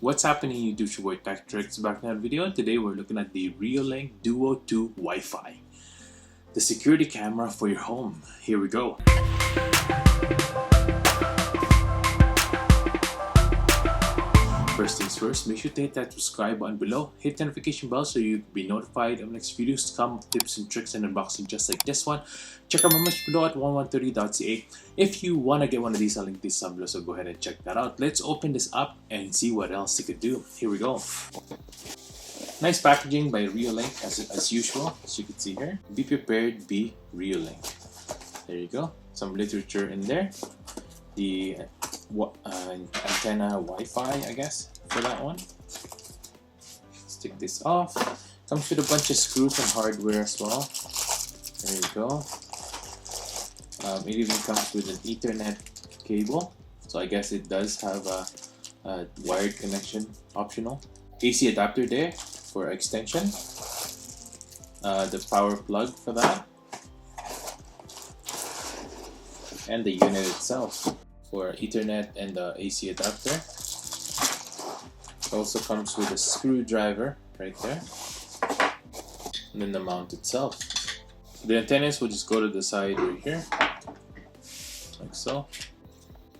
What's happening YouTube? It's your boy Tech TRX back in that video. Today we're looking at the Reolink Duo 2 Wi-Fi, the security camera for your home. Here we go. First things first, make sure to hit that subscribe button below, hit the notification bell so you can be notified of next videos to come, tips and tricks and unboxing just like this one. Check out my merch below at 1130.ca. If you want to get one of these, I'll link this down below, so go ahead and check that out. Let's open this up and see what else it could do. Here we go. Nice packaging by Reolink as usual, as you can see here. Be prepared, be Reolink. There you go. Some literature in there. The antenna Wi-Fi, I guess, for that one. Let's take this off. Comes with a bunch of screws and hardware as well. There you go. It even comes with an Ethernet cable, so I guess it does have a wired connection optional. AC adapter there for extension. The power plug for that, and the unit itself for Ethernet and the AC adapter. It also comes with a screwdriver right there, and then the mount itself. The antennas will just go to the side right here, like so.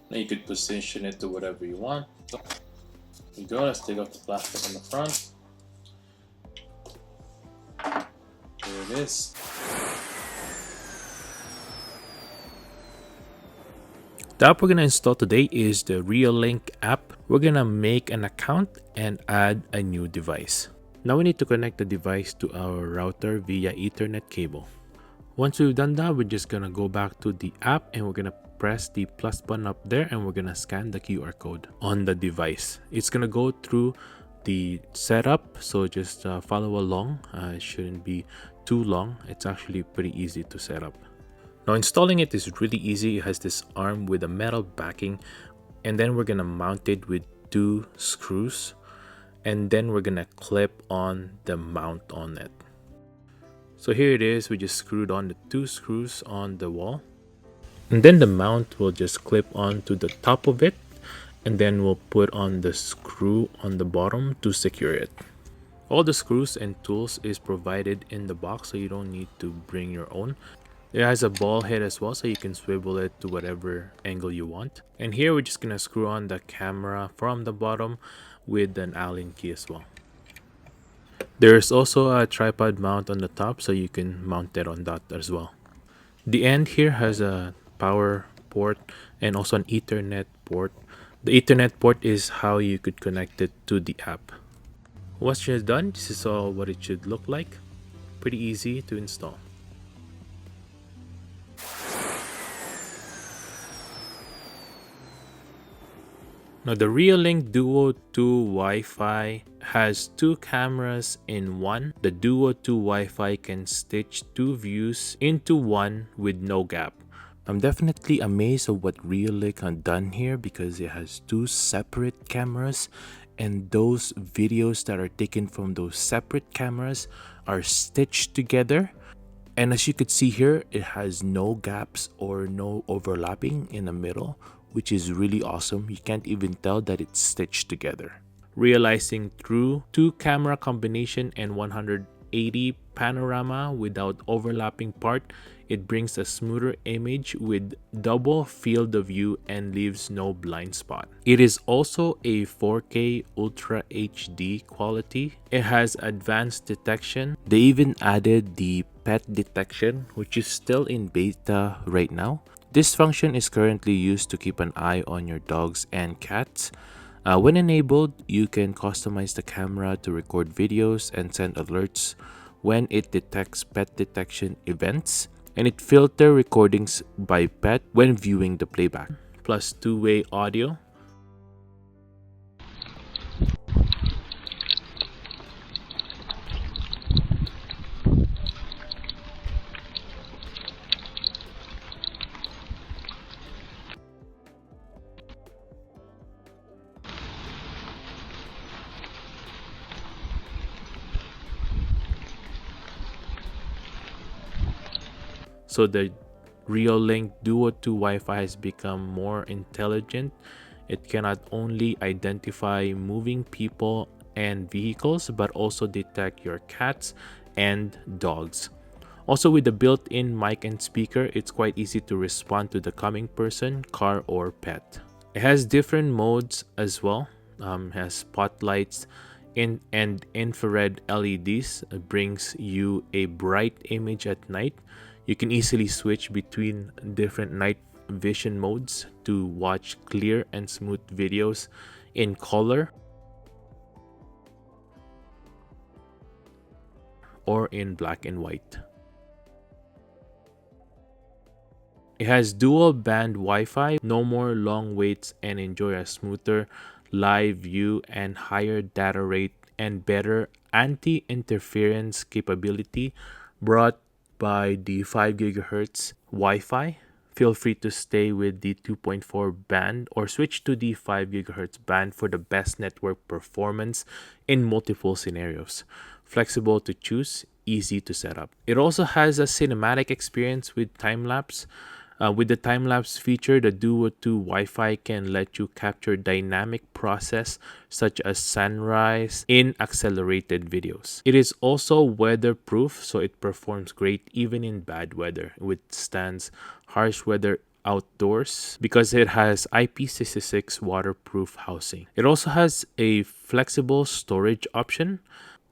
Now you could position it to whatever you want. There you go. Let's take off the plastic on the front. There it is. The app we're going to install today is the Reolink app. We're going to make an account and add a new device. Now we need to connect the device to our router via Ethernet cable. Once we've done that, we're just going to go back to the app and we're going to press the plus button up there and we're going to scan the QR code on the device. It's going to go through the setup, so just follow along. It shouldn't be too long. It's actually pretty easy to set up. Now installing it is really easy. It has this arm with a metal backing, and then we're gonna mount it with 2 screws, and then we're gonna clip on the mount on it. So here it is. We just screwed on the 2 screws on the wall, and then the mount will just clip on to the top of it, and then we'll put on the screw on the bottom to secure it. All the screws and tools is provided in the box, so you don't need to bring your own. It has a ball head as well, so you can swivel it to whatever angle you want. And here we're just gonna screw on the camera from the bottom with an Allen key as well. There's also a tripod mount on the top, so you can mount it on that as well. The end here has a power port and also an Ethernet port. The Ethernet port is how you could connect it to the app. Once you're done, this is all what it should look like. Pretty easy to install. Now the Reolink Duo 2 Wi-Fi has 2 cameras in one. The Duo 2 Wi-Fi can stitch 2 views into one with no gap. I'm definitely amazed at what Reolink has done here, because it has 2 separate cameras, and those videos that are taken from those separate cameras are stitched together. And as you could see here, it has no gaps or no overlapping in the middle, which is really awesome. You can't even tell that it's stitched together. Realizing through 2 camera combination and 180 panorama without overlapping part, it brings a smoother image with double field of view and leaves no blind spot. It is also a 4K Ultra HD quality. It has advanced detection. They even added the pet detection, which is still in beta right now. This function is currently used to keep an eye on your dogs and cats. When enabled, you can customize the camera to record videos and send alerts when it detects pet detection events, and it filters recordings by pet when viewing the playback, plus 2-way audio. So the Reolink Duo 2 Wi-Fi has become more intelligent It can not only identify moving people and vehicles, but also detect your cats and dogs. Also, with the built-in mic and speaker, it's quite easy to respond to the coming person, car, or pet. It has different modes as well. Has spotlights and infrared LEDs. It brings you a bright image at night. You can easily switch between different night vision modes to watch clear and smooth videos in color or in black and white. It has dual band Wi-Fi, no more long waits, and enjoy a smoother live view and higher data rate and better anti-interference capability brought by the 5 GHz Wi-Fi. Feel free to stay with the 2.4 band or switch to the 5 GHz band for the best network performance in multiple scenarios. Flexible to choose, easy to set up. It also has a cinematic experience with time-lapse. With the time-lapse feature, the Duo 2 Wi-Fi can let you capture dynamic process such as sunrise in accelerated videos. It is also weatherproof, so it performs great even in bad weather. It withstands harsh weather outdoors because it has IP66 waterproof housing. It also has a flexible storage option,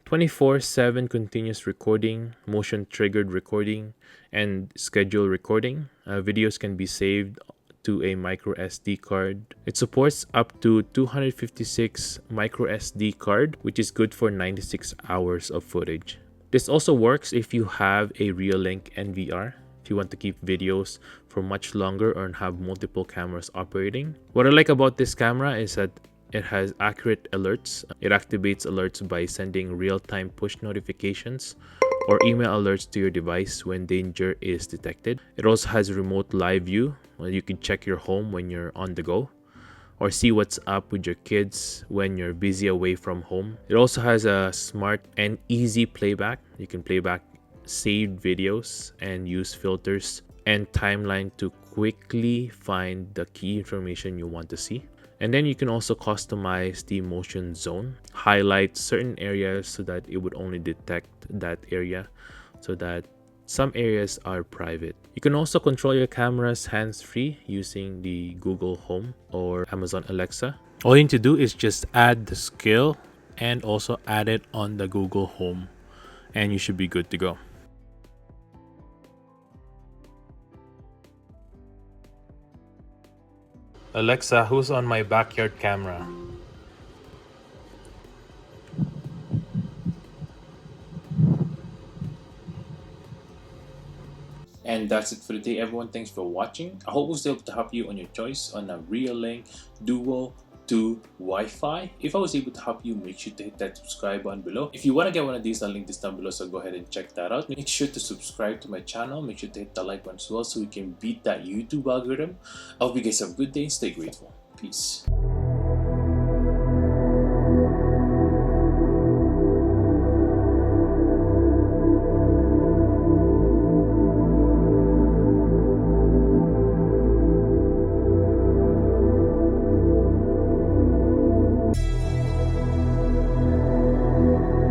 24/7 continuous recording, motion triggered recording, and schedule recording. Videos can be saved to a micro SD card. It supports up to 256 micro SD card, which is good for 96 hours of footage. This also works if you have a Reolink NVR, if you want to keep videos for much longer or have multiple cameras operating. What I like about this camera is that it has accurate alerts. It activates alerts by sending real-time push notifications or email alerts to your device when danger is detected. It also has remote live view, where you can check your home when you're on the go or see what's up with your kids when you're busy away from home. It also has a smart and easy playback. You can play back saved videos and use filters and timeline to quickly find the key information you want to see. And then you can also customize the motion zone, highlight certain areas so that it would only detect that area, so that some areas are private. You can also control your cameras hands-free using the Google Home or Amazon Alexa. All you need to do is just add the skill and also add it on the Google Home, and you should be good to go. Alexa, who's on my backyard camera? And that's it for today, everyone. Thanks for watching. I hope I was able to help you on your choice on a Reolink Duo 2 Wi-Fi. If I was able to help you, make sure to hit that subscribe button below. If you want to get one of these, I'll link this down below, so go ahead and check that out. Make sure to subscribe to my channel. Make sure to hit the like button as well so we can beat that YouTube algorithm. I hope you guys have a good day and stay grateful. Peace.